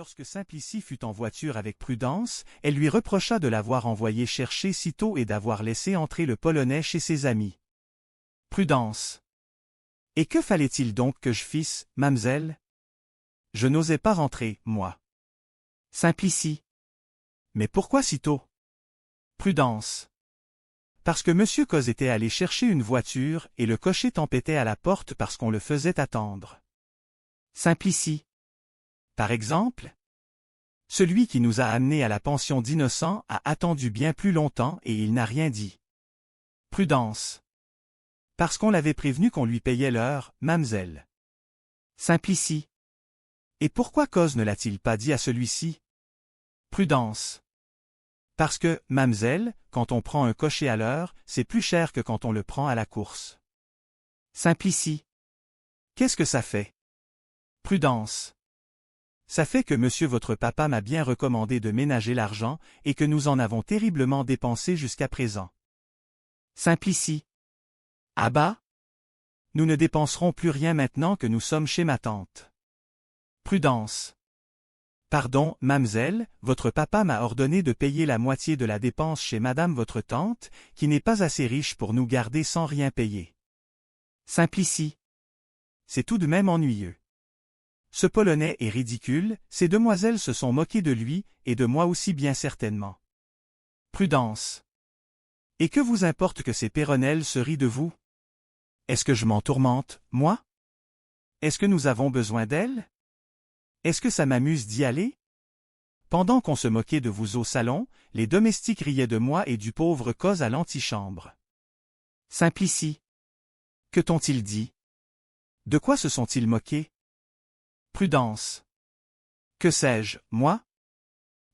Lorsque Simplicie fut en voiture avec Prudence, elle lui reprocha de l'avoir envoyé chercher si tôt et d'avoir laissé entrer le Polonais chez ses amis. Prudence. Et que fallait-il donc que je fisse, mamselle? Je n'osais pas rentrer, moi. Simplicie. Mais pourquoi si tôt? Prudence. Parce que Monsieur Coz était allé chercher une voiture et le cocher tempêtait à la porte parce qu'on le faisait attendre. Simplicie. Par exemple? Celui qui nous a amenés à la pension d'innocents a attendu bien plus longtemps et il n'a rien dit. Prudence. Parce qu'on l'avait prévenu qu'on lui payait l'heure, mamselle. Simplicie. Et pourquoi Coz ne l'a-t-il pas dit à celui-ci? Prudence. Parce que, mamselle, quand on prend un cocher à l'heure, c'est plus cher que quand on le prend à la course. Simplicie. Qu'est-ce que ça fait? Prudence. Ça fait que monsieur votre papa m'a bien recommandé de ménager l'argent et que nous en avons terriblement dépensé jusqu'à présent. Simplicie. Ah bah? Nous ne dépenserons plus rien maintenant que nous sommes chez ma tante. Prudence. Pardon, mamselle, votre papa m'a ordonné de payer la moitié de la dépense chez madame votre tante, qui n'est pas assez riche pour nous garder sans rien payer. Simplicie. C'est tout de même ennuyeux. Ce Polonais est ridicule, ces demoiselles se sont moquées de lui, et de moi aussi bien certainement. Prudence. Et que vous importe que ces Péronnelles se rient de vous? Est-ce que je m'en tourmente, moi? Est-ce que nous avons besoin d'elles? Est-ce que ça m'amuse d'y aller? Pendant qu'on se moquait de vous au salon, les domestiques riaient de moi et du pauvre Coz à l'antichambre. Simplicie. Que t'ont-ils dit? De quoi se sont-ils moqués? Prudence. Que sais-je, moi?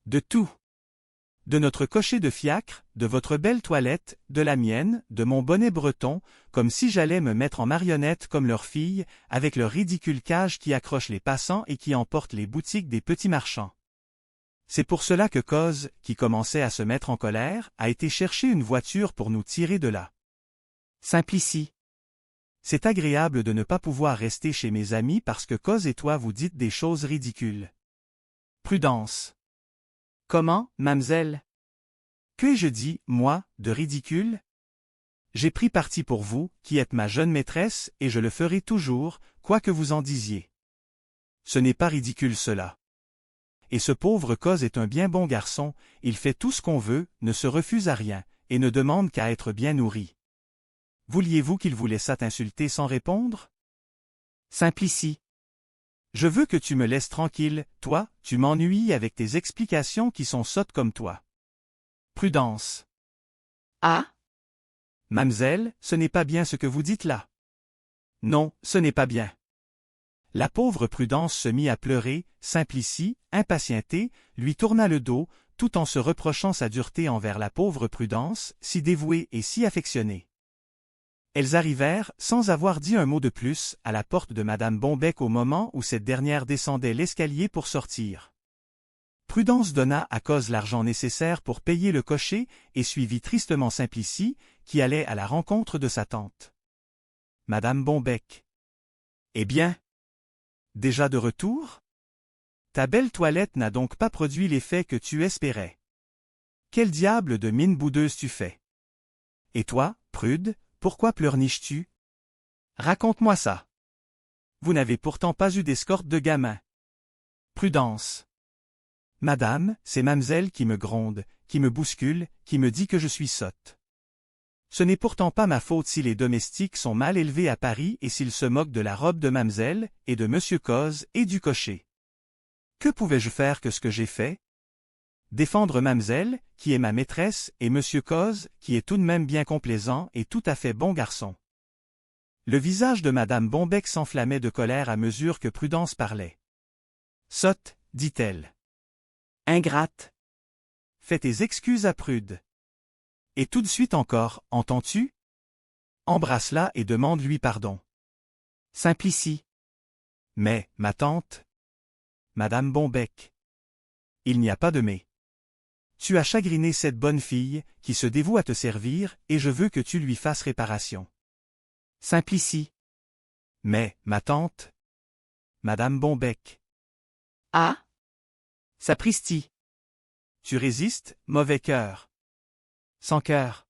De tout. De notre cocher de fiacre, de votre belle toilette, de la mienne, de mon bonnet breton, comme si j'allais me mettre en marionnette comme leurs filles, avec leur ridicule cage qui accroche les passants et qui emporte les boutiques des petits marchands. C'est pour cela que Coz, qui commençait à se mettre en colère, a été chercher une voiture pour nous tirer de là. Simplicie. C'est agréable de ne pas pouvoir rester chez mes amis parce que Coz et toi vous dites des choses ridicules. Prudence. Comment, mamselle? Qu'ai-je dit, moi, de ridicule? J'ai pris parti pour vous, qui êtes ma jeune maîtresse, et je le ferai toujours, quoi que vous en disiez. Ce n'est pas ridicule cela. Et ce pauvre Coz est un bien bon garçon, il fait tout ce qu'on veut, ne se refuse à rien, et ne demande qu'à être bien nourri. Vouliez-vous qu'il vous laissât insulter sans répondre? Simplicie. Je veux que tu me laisses tranquille, toi, tu m'ennuies avec tes explications qui sont sottes comme toi. Prudence. Ah? Mamselle, ce n'est pas bien ce que vous dites là. Non, ce n'est pas bien. La pauvre Prudence se mit à pleurer, Simplicie, impatientée, lui tourna le dos, tout en se reprochant sa dureté envers la pauvre Prudence, si dévouée et si affectionnée. Elles arrivèrent, sans avoir dit un mot de plus, à la porte de madame Bombec au moment où cette dernière descendait l'escalier pour sortir. Prudence donna à Coz l'argent nécessaire pour payer le cocher et suivit tristement Simplicie, qui allait à la rencontre de sa tante. Madame Bombec. Eh bien? Déjà de retour? Ta belle toilette n'a donc pas produit l'effet que tu espérais. Quel diable de mine boudeuse tu fais? Et toi, Prude, pourquoi pleurniches-tu? Raconte-moi ça. Vous n'avez pourtant pas eu d'escorte de gamin. Prudence. Madame, c'est mamselle qui me gronde, qui me bouscule, qui me dit que je suis sotte. Ce n'est pourtant pas ma faute si les domestiques sont mal élevés à Paris et s'ils se moquent de la robe de mamselle, et de monsieur Coz, et du cocher. Que pouvais-je faire que ce que j'ai fait? Défendre mamselle, qui est ma maîtresse, et monsieur Coz, qui est tout de même bien complaisant et tout à fait bon garçon. Le visage de madame Bombec s'enflammait de colère à mesure que Prudence parlait. Sotte, dit-elle. Ingrate. Fais tes excuses à Prude. Et tout de suite encore, entends-tu? Embrasse-la et demande-lui pardon. Simplicie. Mais, ma tante? Madame Bombec. Il n'y a pas de mais. Tu as chagriné cette bonne fille, qui se dévoue à te servir, et je veux que tu lui fasses réparation. Simplicie. Mais, ma tante? Madame Bombec. Ah? Sapristi. Tu résistes, mauvais cœur. Sans cœur.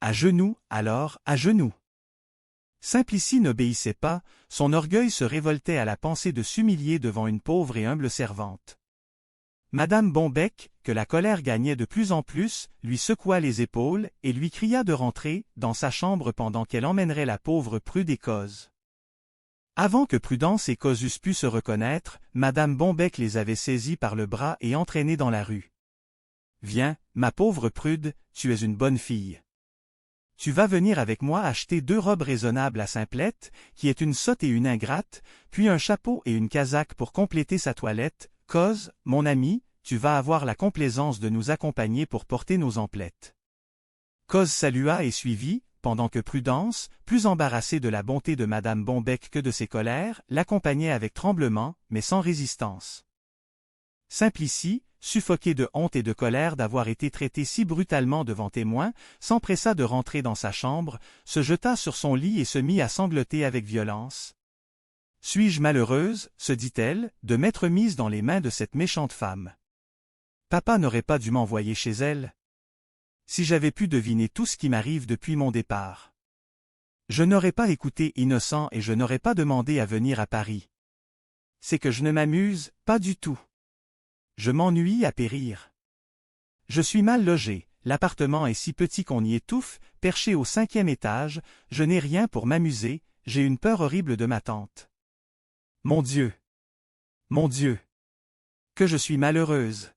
À genoux, alors, à genoux. Simplicie n'obéissait pas, son orgueil se révoltait à la pensée de s'humilier devant une pauvre et humble servante. Madame Bombec, que la colère gagnait de plus en plus, lui secoua les épaules et lui cria de rentrer dans sa chambre pendant qu'elle emmènerait la pauvre Prude et Coz. Avant que Prudence et Coz eussent pu se reconnaître, Madame Bombec les avait saisis par le bras et entraînés dans la rue. « Viens, ma pauvre Prude, tu es une bonne fille. Tu vas venir avec moi acheter 2 robes raisonnables à Simplette, qui est une sotte et une ingrate, puis un chapeau et une casaque pour compléter sa toilette. Coz, mon ami, tu vas avoir la complaisance de nous accompagner pour porter nos emplettes. » Coz salua et suivit, pendant que Prudence, plus embarrassée de la bonté de Madame Bombec que de ses colères, l'accompagnait avec tremblement, mais sans résistance. Simplicie, suffoquée de honte et de colère d'avoir été traitée si brutalement devant témoins, s'empressa de rentrer dans sa chambre, se jeta sur son lit et se mit à sangloter avec violence. « Suis-je malheureuse, se dit-elle, de m'être mise dans les mains de cette méchante femme? Papa n'aurait pas dû m'envoyer chez elle. Si j'avais pu deviner tout ce qui m'arrive depuis mon départ. Je n'aurais pas écouté Innocent et je n'aurais pas demandé à venir à Paris. C'est que je ne m'amuse, pas du tout. Je m'ennuie à périr. Je suis mal logé, l'appartement est si petit qu'on y étouffe, perché au 5e étage, je n'ai rien pour m'amuser, j'ai une peur horrible de ma tante. Mon Dieu! Mon Dieu! Que je suis malheureuse!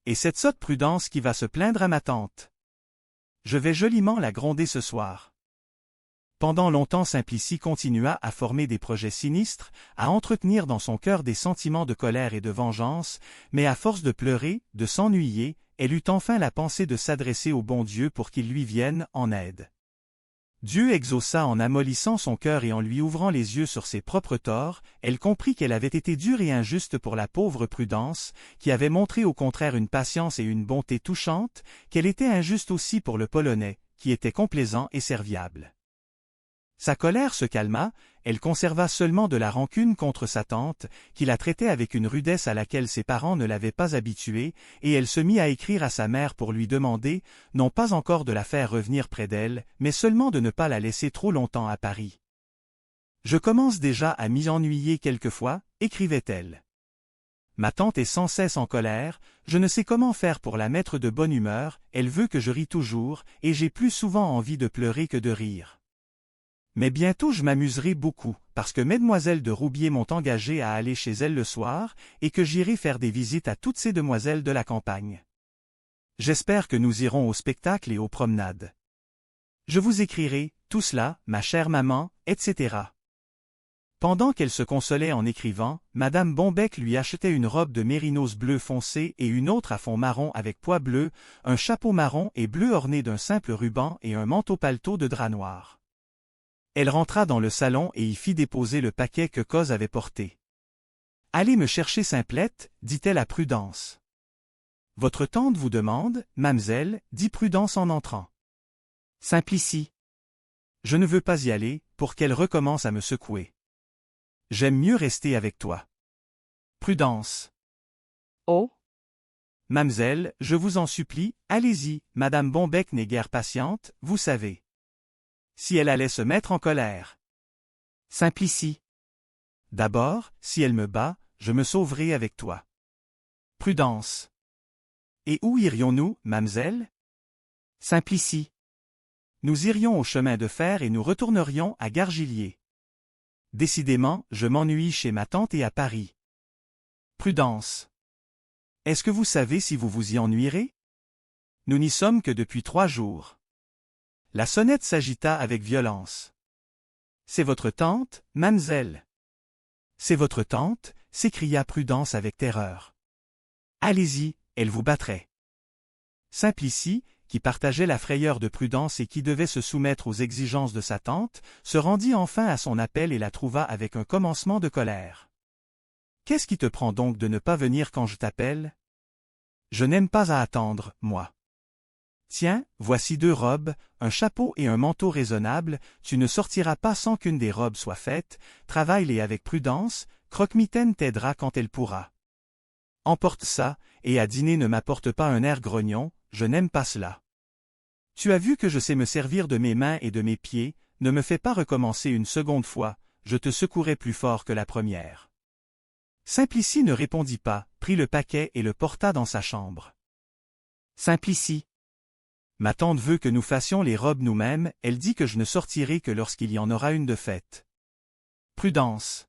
Et cette sotte Prudence qui va se plaindre à ma tante. Je vais joliment la gronder ce soir. » Pendant longtemps Simplicie continua à former des projets sinistres, à entretenir dans son cœur des sentiments de colère et de vengeance, mais à force de pleurer, de s'ennuyer, elle eut enfin la pensée de s'adresser au bon Dieu pour qu'il lui vienne en aide. Dieu exauça en amollissant son cœur et en lui ouvrant les yeux sur ses propres torts, elle comprit qu'elle avait été dure et injuste pour la pauvre Prudence, qui avait montré au contraire une patience et une bonté touchantes, qu'elle était injuste aussi pour le Polonais, qui était complaisant et serviable. Sa colère se calma, elle conserva seulement de la rancune contre sa tante, qui la traitait avec une rudesse à laquelle ses parents ne l'avaient pas habituée, et elle se mit à écrire à sa mère pour lui demander, non pas encore de la faire revenir près d'elle, mais seulement de ne pas la laisser trop longtemps à Paris. « Je commence déjà à m'y ennuyer quelquefois, » écrivait-elle. « Ma tante est sans cesse en colère, je ne sais comment faire pour la mettre de bonne humeur, elle veut que je rie toujours, et j'ai plus souvent envie de pleurer que de rire. Mais bientôt je m'amuserai beaucoup, parce que mesdemoiselles de Roubier m'ont engagé à aller chez elles le soir, et que j'irai faire des visites à toutes ces demoiselles de la campagne. J'espère que nous irons au spectacle et aux promenades. Je vous écrirai, tout cela, ma chère maman, etc. » Pendant qu'elle se consolait en écrivant, Madame Bombec lui achetait une robe de mérinos bleu foncé et une autre à fond marron avec pois bleu, un chapeau marron et bleu orné d'un simple ruban et un manteau paletot de drap noir. Elle rentra dans le salon et y fit déposer le paquet que Coz avait porté. « Allez me chercher Simplette, dit-elle à Prudence. »« Votre tante vous demande, mamselle, dit Prudence en entrant. »« Simplicie. »« Je ne veux pas y aller, pour qu'elle recommence à me secouer. J'aime mieux rester avec toi. »« Prudence. »« Oh. »« Mamselle, je vous en supplie, allez-y, Madame Bombec n'est guère patiente, vous savez. » Si elle allait se mettre en colère. Simplicie. D'abord, si elle me bat, je me sauverai avec toi. Prudence. Et où irions-nous, mamselle? Simplicie. Nous irions au chemin de fer et nous retournerions à Gargillier. Décidément, je m'ennuie chez ma tante et à Paris. Prudence. Est-ce que vous savez si vous vous y ennuierez? Nous n'y sommes que depuis 3 jours. La sonnette s'agita avec violence. « C'est votre tante, mamselle. »« C'est votre tante » s'écria Prudence avec terreur. « Allez-y, elle vous battrait. » Simplicie, qui partageait la frayeur de Prudence et qui devait se soumettre aux exigences de sa tante, se rendit enfin à son appel et la trouva avec un commencement de colère. « Qu'est-ce qui te prend donc de ne pas venir quand je t'appelle? Je n'aime pas à attendre, moi. Tiens, voici 2 robes, un chapeau et un manteau raisonnable, tu ne sortiras pas sans qu'une des robes soit faite, travaille-les avec prudence, Croque-Mitaine t'aidera quand elle pourra. Emporte ça, et à dîner ne m'apporte pas un air grognon, je n'aime pas cela. Tu as vu que je sais me servir de mes mains et de mes pieds, ne me fais pas recommencer une seconde fois, je te secouerai plus fort que la première. Simplicie ne répondit pas, prit le paquet et le porta dans sa chambre. Simplicie. Ma tante veut que nous fassions les robes nous-mêmes, elle dit que je ne sortirai que lorsqu'il y en aura une de faite. Prudence.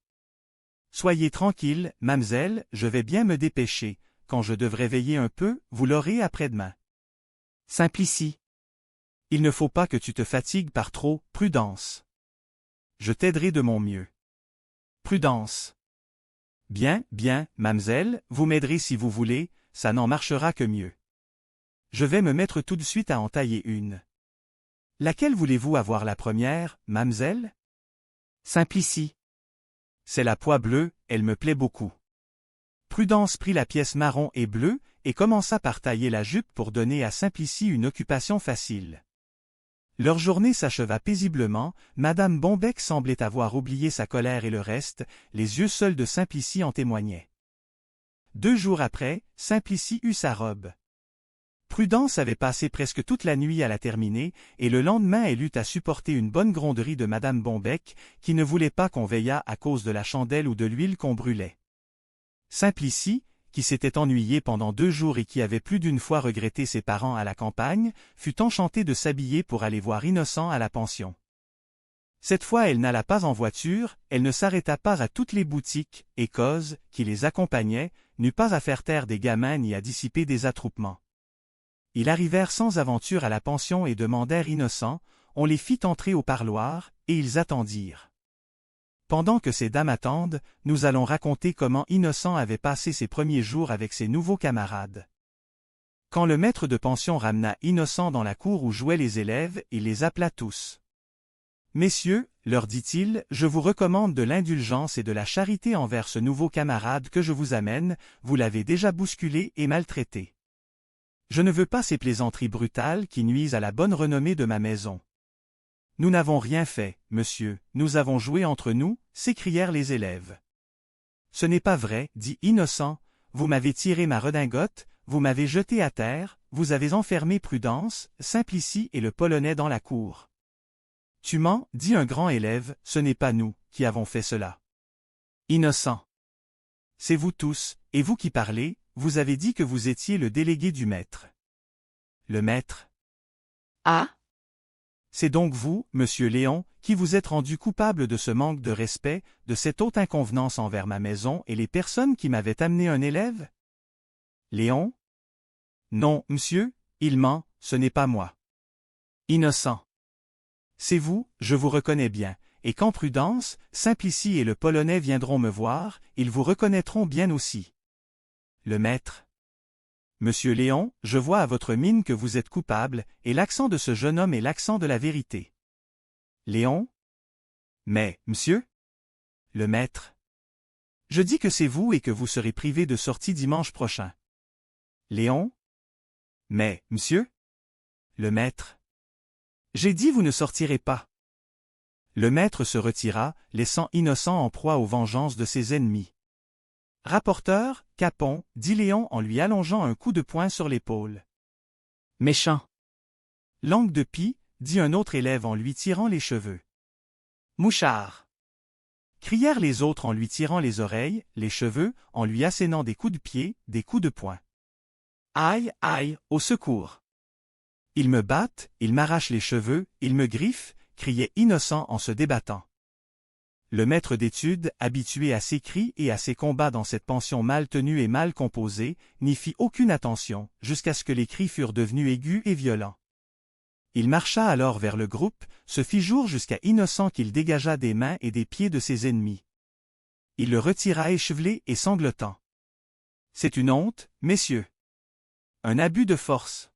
Soyez tranquille, mamselle, je vais bien me dépêcher, quand je devrais veiller un peu, vous l'aurez après-demain. Simplicie. Il ne faut pas que tu te fatigues par trop, Prudence. Je t'aiderai de mon mieux. Prudence. Bien, bien, mamselle, vous m'aiderez si vous voulez, ça n'en marchera que mieux. Je vais me mettre tout de suite à en tailler une. Laquelle voulez-vous avoir la première, mamselle? Simplicie. C'est la pois bleue, elle me plaît beaucoup. Prudence prit la pièce marron et bleue, et commença par tailler la jupe pour donner à Simplicie une occupation facile. Leur journée s'acheva paisiblement, Madame Bombec semblait avoir oublié sa colère et le reste, les yeux seuls de Simplicie en témoignaient. 2 jours après, Simplicie eut sa robe. Prudence avait passé presque toute la nuit à la terminer, et le lendemain elle eut à supporter une bonne gronderie de Madame Bombec, qui ne voulait pas qu'on veillât à cause de la chandelle ou de l'huile qu'on brûlait. Simplicie, qui s'était ennuyée pendant 2 jours et qui avait plus d'une fois regretté ses parents à la campagne, fut enchantée de s'habiller pour aller voir Innocent à la pension. Cette fois elle n'alla pas en voiture, elle ne s'arrêta pas à toutes les boutiques, et Coz, qui les accompagnait, n'eut pas à faire taire des gamins ni à dissiper des attroupements. Ils arrivèrent sans aventure à la pension et demandèrent Innocent, on les fit entrer au parloir, et ils attendirent. Pendant que ces dames attendent, nous allons raconter comment Innocent avait passé ses premiers jours avec ses nouveaux camarades. Quand le maître de pension ramena Innocent dans la cour où jouaient les élèves, il les appela tous. « Messieurs, leur dit-il, je vous recommande de l'indulgence et de la charité envers ce nouveau camarade que je vous amène, vous l'avez déjà bousculé et maltraité. Je ne veux pas ces plaisanteries brutales qui nuisent à la bonne renommée de ma maison. » « Nous n'avons rien fait, monsieur, nous avons joué entre nous, » s'écrièrent les élèves. « Ce n'est pas vrai, dit Innocent, vous m'avez tiré ma redingote, vous m'avez jeté à terre, vous avez enfermé Prudence, Simplicie et le Polonais dans la cour. »« Tu mens, dit un grand élève, ce n'est pas nous qui avons fait cela. » Innocent. « C'est vous tous, et vous qui parlez, vous avez dit que vous étiez le délégué du maître. » Le maître. Ah? C'est donc vous, monsieur Léon, qui vous êtes rendu coupable de ce manque de respect, de cette haute inconvenance envers ma maison et les personnes qui m'avaient amené un élève? Léon? Non, monsieur, il ment, ce n'est pas moi. Innocent. C'est vous, je vous reconnais bien, et quand Prudence, Simplicie et le Polonais viendront me voir, ils vous reconnaîtront bien aussi. Le maître. Monsieur Léon, je vois à votre mine que vous êtes coupable, et l'accent de ce jeune homme est l'accent de la vérité. Léon? Mais, monsieur? Le maître. Je dis que c'est vous et que vous serez privé de sortie dimanche prochain. Léon? Mais, monsieur? Le maître. J'ai dit vous ne sortirez pas. Le maître se retira, laissant Innocent en proie aux vengeances de ses ennemis. Rapporteur, Capon, dit Léon en lui allongeant un coup de poing sur l'épaule. Méchant. Langue de pie, dit un autre élève en lui tirant les cheveux. Mouchard. Crièrent les autres en lui tirant les oreilles, les cheveux, en lui assénant des coups de pied, des coups de poing. Aïe, aïe, au secours. Ils me battent, ils m'arrachent les cheveux, ils me griffent, criait Innocent en se débattant. Le maître d'études, habitué à ces cris et à ces combats dans cette pension mal tenue et mal composée, n'y fit aucune attention, jusqu'à ce que les cris furent devenus aigus et violents. Il marcha alors vers le groupe, se fit jour jusqu'à Innocent qu'il dégagea des mains et des pieds de ses ennemis. Il le retira échevelé et sanglotant. C'est une honte, messieurs. Un abus de force.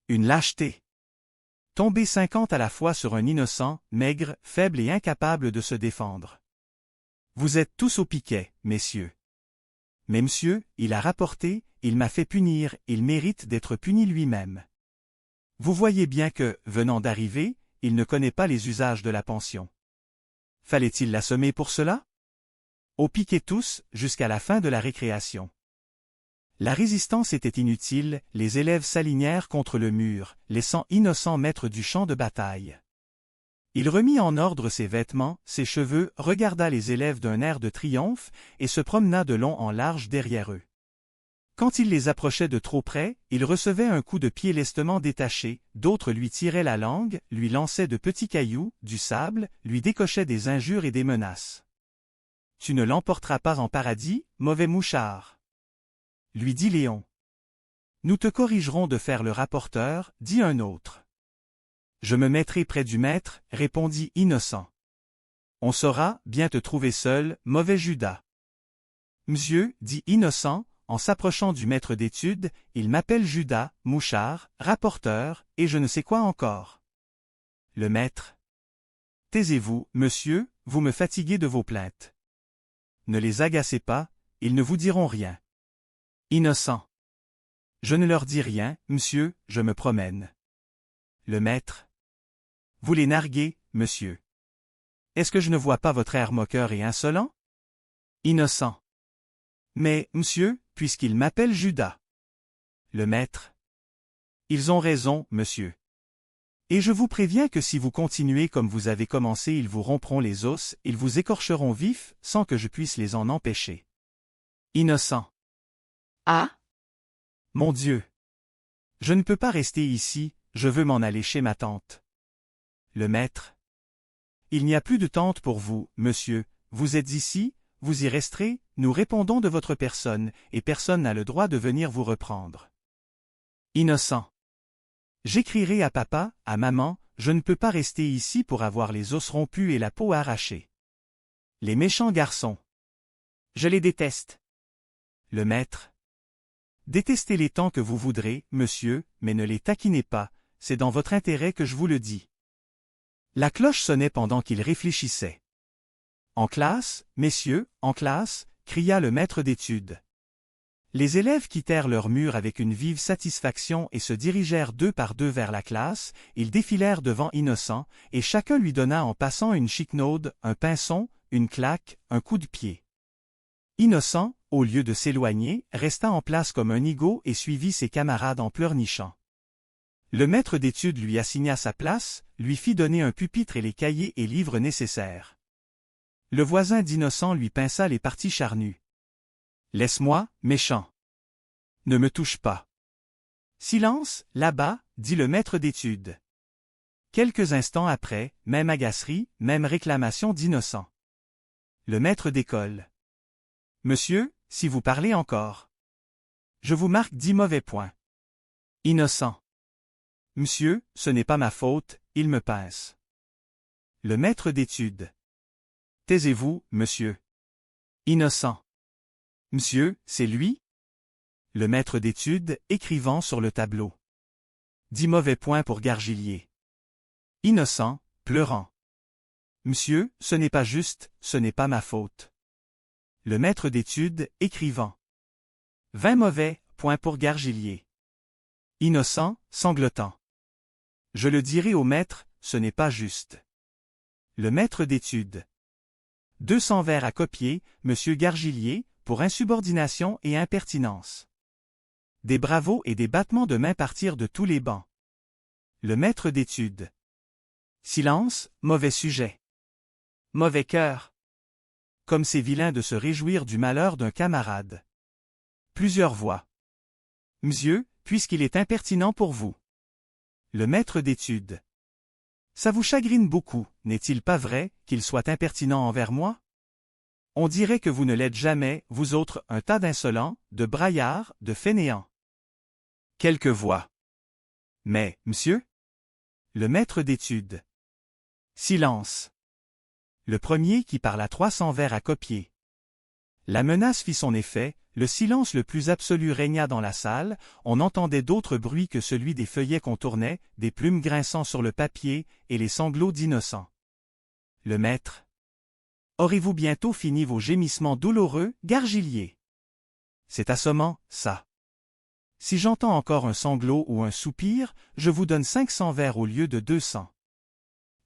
Une lâcheté. Tomber 50 à la fois sur un innocent, maigre, faible et incapable de se défendre. Vous êtes tous au piquet, messieurs. Mais monsieur, il a rapporté, il m'a fait punir, il mérite d'être puni lui-même. Vous voyez bien que, venant d'arriver, il ne connaît pas les usages de la pension. Fallait-il l'assommer pour cela? Au piquet tous, jusqu'à la fin de la récréation. La résistance était inutile, les élèves s'alignèrent contre le mur, laissant Innocent maître du champ de bataille. Il remit en ordre ses vêtements, ses cheveux, regarda les élèves d'un air de triomphe, et se promena de long en large derrière eux. Quand il les approchait de trop près, il recevait un coup de pied lestement détaché, d'autres lui tiraient la langue, lui lançaient de petits cailloux, du sable, lui décochaient des injures et des menaces. « Tu ne l'emporteras pas en paradis, mauvais mouchard !» lui dit Léon. « Nous te corrigerons de faire le rapporteur, dit un autre. »« Je me mettrai près du maître, répondit Innocent. On saura bien te trouver seul, mauvais Judas. »« Monsieur, dit Innocent, en s'approchant du maître d'études, il m'appelle Judas, mouchard, rapporteur, et je ne sais quoi encore. » Le maître. « Taisez-vous, monsieur, vous me fatiguez de vos plaintes. Ne les agacez pas, ils ne vous diront rien. » Innocent. « Je ne leur dis rien, monsieur, je me promène. » Le maître. « Vous les narguez, monsieur. Est-ce que je ne vois pas votre air moqueur et insolent? » Innocent. « Mais, monsieur, puisqu'ils m'appellent Judas. » Le maître. « Ils ont raison, monsieur. Et je vous préviens que si vous continuez comme vous avez commencé, ils vous rompront les os, ils vous écorcheront vifs, sans que je puisse les en empêcher. » Innocent. Ah? Mon Dieu! Je ne peux pas rester ici, je veux m'en aller chez ma tante. Le maître. Il n'y a plus de tante pour vous, monsieur, vous êtes ici, vous y resterez, nous répondons de votre personne, et personne n'a le droit de venir vous reprendre. Innocent. J'écrirai à papa, à maman, je ne peux pas rester ici pour avoir les os rompus et la peau arrachée. Les méchants garçons. Je les déteste. Le maître. Détestez-les tant que vous voudrez, monsieur, mais ne les taquinez pas, c'est dans votre intérêt que je vous le dis. La cloche sonnait pendant qu'il réfléchissait. En classe, messieurs, en classe, cria le maître d'études. Les élèves quittèrent leur mur avec une vive satisfaction et se dirigèrent deux par deux vers la classe, ils défilèrent devant Innocent, et chacun lui donna en passant une chiquenaude, un pinçon, une claque, un coup de pied. Innocent, au lieu de s'éloigner, resta en place comme un nigaud et suivit ses camarades en pleurnichant. Le maître d'études lui assigna sa place, lui fit donner un pupitre et les cahiers et livres nécessaires. Le voisin d'Innocent lui pinça les parties charnues. « Laisse-moi, méchant. Ne me touche pas. »« Silence, là-bas, » dit le maître d'études. Quelques instants après, même agacerie, même réclamation d'Innocent. Le maître d'école. « Monsieur, si vous parlez encore. Je vous marque 10 mauvais points. » Innocent. « Monsieur, ce n'est pas ma faute, il me pince. » Le maître d'études. « Taisez-vous, monsieur. » Innocent. « Monsieur, c'est lui? » Le maître d'études, écrivant sur le tableau. 10 mauvais points pour Gargillier. Innocent, pleurant. « Monsieur, ce n'est pas juste, ce n'est pas ma faute. » Le maître d'études, écrivant. 20 mauvais points pour Gargillier. Innocent, sanglotant. « Je le dirai au maître, ce n'est pas juste. » Le maître d'études. 200 vers à copier, monsieur Gargillier, pour insubordination et impertinence. Des bravos et des battements de main partirent de tous les bancs. Le maître d'études. Silence, mauvais sujet. Mauvais cœur. Comme c'est vilain de se réjouir du malheur d'un camarade. Plusieurs voix. Monsieur, puisqu'il est impertinent pour vous. Le maître d'études. Ça vous chagrine beaucoup, n'est-il pas vrai, qu'il soit impertinent envers moi? On dirait que vous ne l'êtes jamais, vous autres, un tas d'insolents, de braillards, de fainéants. Quelques voix. Mais, monsieur? Le maître d'études. Silence. Le premier qui parla 300 vers à copier. La menace fit son effet, le silence le plus absolu régna dans la salle, on n'entendait d'autre bruit que celui des feuillets qu'on tournait, des plumes grinçant sur le papier, et les sanglots d'Innocent. Le maître. Aurez-vous bientôt fini vos gémissements douloureux, Gargillier? C'est assommant, ça. Si j'entends encore un sanglot ou un soupir, je vous donne 500 vers au lieu de 200.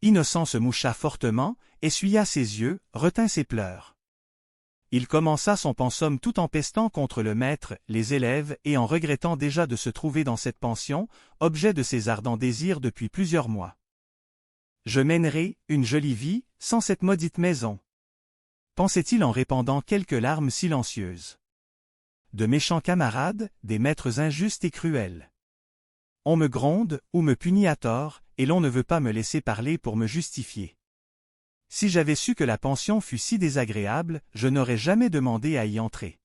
Innocent se moucha fortement, essuya ses yeux, retint ses pleurs. Il commença son pensum tout en pestant contre le maître, les élèves et en regrettant déjà de se trouver dans cette pension, objet de ses ardents désirs depuis plusieurs mois. Je mènerai une jolie vie, sans cette maudite maison, pensait-il en répandant quelques larmes silencieuses. De méchants camarades, des maîtres injustes et cruels. On me gronde, ou me punit à tort, et l'on ne veut pas me laisser parler pour me justifier. Si j'avais su que la pension fût si désagréable, je n'aurais jamais demandé à y entrer.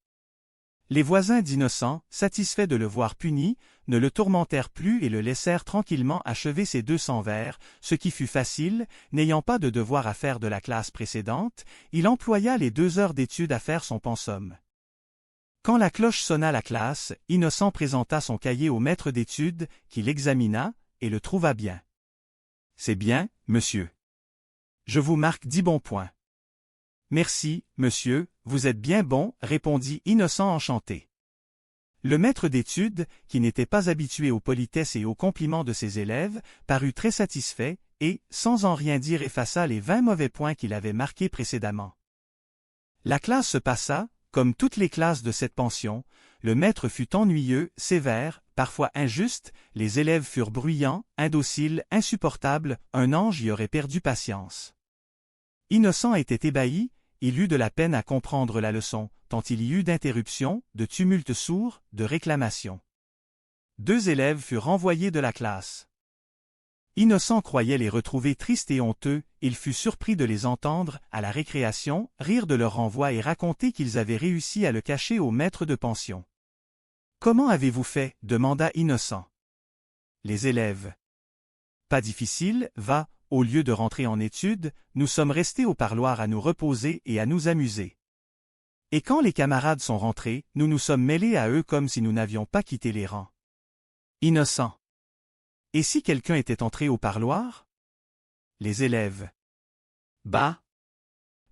Les voisins d'Innocent, satisfaits de le voir puni, ne le tourmentèrent plus et le laissèrent tranquillement achever ses 200 vers, ce qui fut facile, n'ayant pas de devoir à faire de la classe précédente, il employa les 2 heures d'étude à faire son pensum. Quand la cloche sonna la classe, Innocent présenta son cahier au maître d'études, qui l'examina, et le trouva bien. « C'est bien, monsieur. Je vous marque 10 bons points. »« Merci, monsieur, vous êtes bien bon, » répondit Innocent enchanté. Le maître d'études, qui n'était pas habitué aux politesses et aux compliments de ses élèves, parut très satisfait, et, sans en rien dire, effaça les 20 mauvais points qu'il avait marqués précédemment. La classe se passa, comme toutes les classes de cette pension, le maître fut ennuyeux, sévère, parfois injuste, les élèves furent bruyants, indociles, insupportables, un ange y aurait perdu patience. Innocent était ébahi, il eut de la peine à comprendre la leçon, tant il y eut d'interruptions, de tumultes sourds, de réclamations. 2 élèves furent renvoyés de la classe. Innocent croyait les retrouver tristes et honteux, il fut surpris de les entendre, à la récréation, rire de leur renvoi et raconter qu'ils avaient réussi à le cacher au maître de pension. « Comment avez-vous fait » demanda Innocent. Les élèves. « Pas difficile, va, au lieu de rentrer en études, nous sommes restés au parloir à nous reposer et à nous amuser. Et quand les camarades sont rentrés, nous nous sommes mêlés à eux comme si nous n'avions pas quitté les rangs. » Innocent. Et si quelqu'un était entré au parloir? Les élèves. Bah!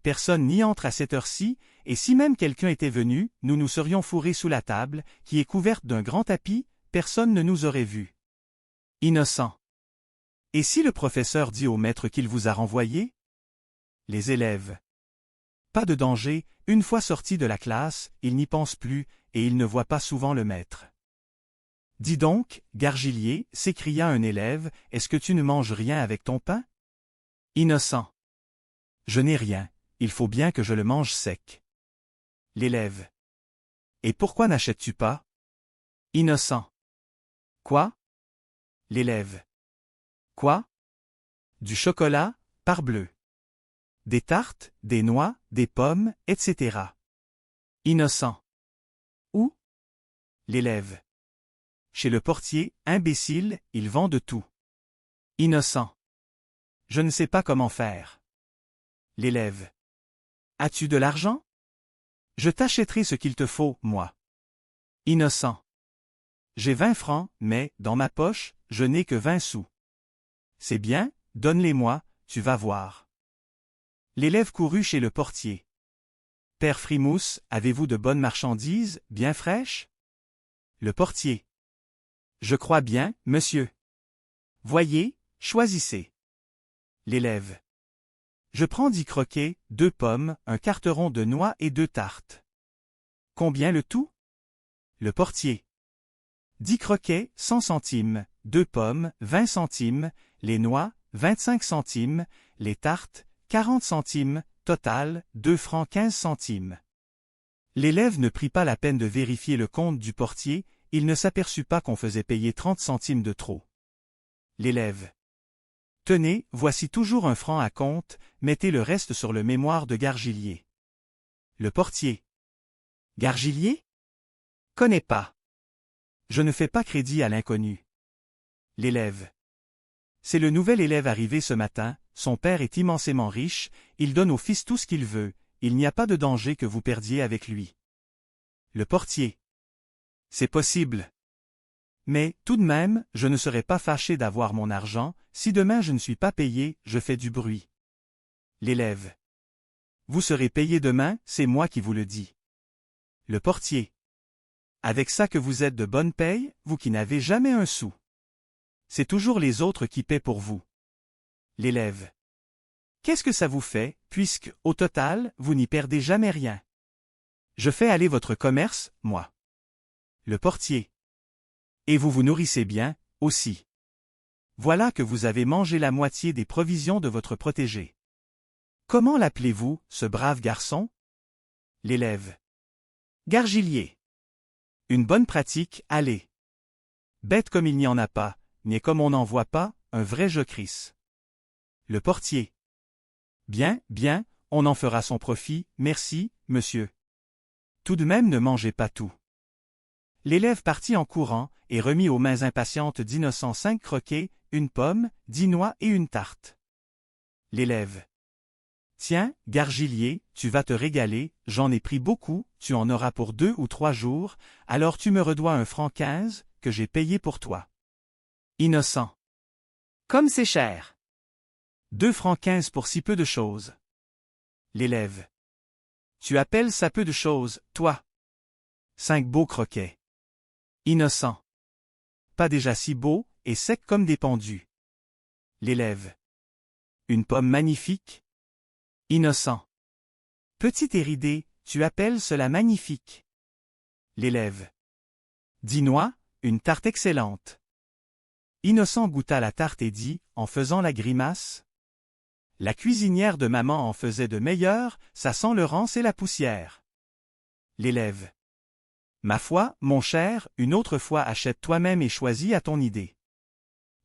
Personne n'y entre à cette heure-ci, et si même quelqu'un était venu, nous nous serions fourrés sous la table, qui est couverte d'un grand tapis, personne ne nous aurait vus. Innocent. Et si le professeur dit au maître qu'il vous a renvoyé? Les élèves. Pas de danger, une fois sorti de la classe, il n'y pense plus, et il ne voit pas souvent le maître. Dis donc, Gargillier, s'écria un élève, est-ce que tu ne manges rien avec ton pain? Innocent. Je n'ai rien, il faut bien que je le mange sec. L'élève. Et pourquoi n'achètes-tu pas? Innocent. Quoi? L'élève. Quoi? Du chocolat, parbleu. Des tartes, des noix, des pommes, etc. Innocent. Où? L'élève. Chez le portier, imbécile, il vend de tout. Innocent. Je ne sais pas comment faire. L'élève. As-tu de l'argent? Je t'achèterai ce qu'il te faut, moi. Innocent. J'ai 20 francs, mais, dans ma poche, je n'ai que 20 sous. C'est bien, donne-les-moi, tu vas voir. L'élève courut chez le portier. Père Frimousse, avez-vous de bonnes marchandises, bien fraîches? Le portier. Je crois bien, monsieur. Voyez, choisissez. L'élève. Je prends 10 croquets, 2 pommes, un carteron de noix et 2 tartes. Combien le tout? Le portier. 10 croquets, 100 centimes, 2 pommes, 20 centimes, les noix, 25 centimes, les tartes, 40 centimes, total, 2 francs 15 centimes. L'élève ne prit pas la peine de vérifier le compte du portier, il ne s'aperçut pas qu'on faisait payer 30 centimes de trop. L'élève. Tenez, voici toujours 1 franc à compte, mettez le reste sur le mémoire de Gargillier. Le portier. Gargillier? Connais pas. Je ne fais pas crédit à l'inconnu. L'élève. C'est le nouvel élève arrivé ce matin, son père est immensément riche, il donne au fils tout ce qu'il veut, il n'y a pas de danger que vous perdiez avec lui. Le portier. C'est possible. Mais, tout de même, je ne serais pas fâché d'avoir mon argent, si demain je ne suis pas payé, je fais du bruit. L'élève. Vous serez payé demain, c'est moi qui vous le dis. Le portier. Avec ça que vous êtes de bonne paye, vous qui n'avez jamais un sou. C'est toujours les autres qui paient pour vous. L'élève. Qu'est-ce que ça vous fait, puisque, au total, vous n'y perdez jamais rien? Je fais aller votre commerce, moi. Le portier. Et vous vous nourrissez bien, aussi. Voilà que vous avez mangé la moitié des provisions de votre protégé. Comment l'appelez-vous, ce brave garçon? L'élève. Gargilier. Une bonne pratique, allez. Bête comme il n'y en a pas, mais comme on n'en voit pas, un vrai Jocrisse. Le portier. Bien, bien, on en fera son profit, merci, monsieur. Tout de même ne mangez pas tout. L'élève partit en courant et remit aux mains impatientes d'Innocent 5 croquets, une pomme, 10 noix et une tarte. L'élève. Tiens, Gargilier, tu vas te régaler, j'en ai pris beaucoup, tu en auras pour 2 ou 3 jours, alors tu me redois 1,15 franc que j'ai payé pour toi. Innocent. Comme c'est cher. 2,15 francs pour si peu de choses. L'élève. Tu appelles ça peu de choses, toi? 5 beaux croquets. Innocent. Pas déjà si beau, et sec comme des pendus. L'élève. Une pomme magnifique? Innocent. Petit et ridé, tu appelles cela magnifique? L'élève. 10 noix, une tarte excellente. Innocent goûta la tarte et dit, en faisant la grimace. La cuisinière de maman en faisait de meilleures, ça sent le rance et la poussière. L'élève. Ma foi, mon cher, une autre fois achète toi-même et choisis à ton idée.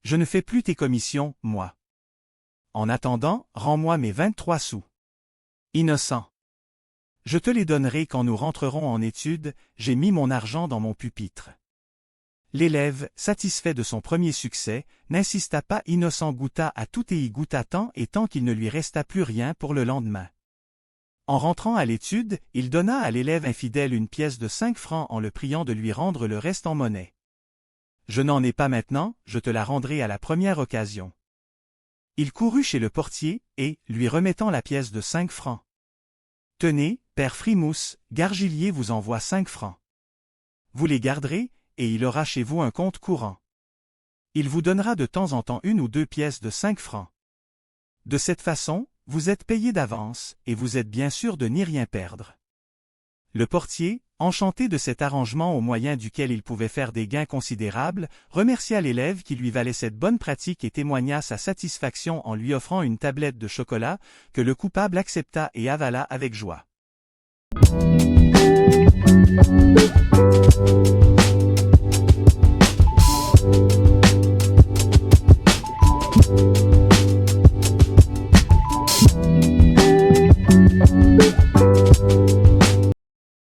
Je ne fais plus tes commissions, moi. En attendant, rends-moi mes 23 sous. Innocent. Je te les donnerai quand nous rentrerons en études, j'ai mis mon argent dans mon pupitre. L'élève, satisfait de son premier succès, n'insista pas. Innocent goûta à tout et y goûta tant et tant qu'il ne lui resta plus rien pour le lendemain. En rentrant à l'étude, il donna à l'élève infidèle une pièce de 5 francs en le priant de lui rendre le reste en monnaie. Je n'en ai pas maintenant, je te la rendrai à la première occasion. Il courut chez le portier, et, lui remettant la pièce de 5 francs. Tenez, père Frimousse, Gargilier vous envoie 5 francs. Vous les garderez, et il aura chez vous un compte courant. Il vous donnera de temps en temps 1 ou 2 pièces de 5 francs. De cette façon, vous êtes payé d'avance, et vous êtes bien sûr de n'y rien perdre. Le portier, enchanté de cet arrangement au moyen duquel il pouvait faire des gains considérables, remercia l'élève qui lui valait cette bonne pratique et témoigna sa satisfaction en lui offrant une tablette de chocolat, que le coupable accepta et avala avec joie.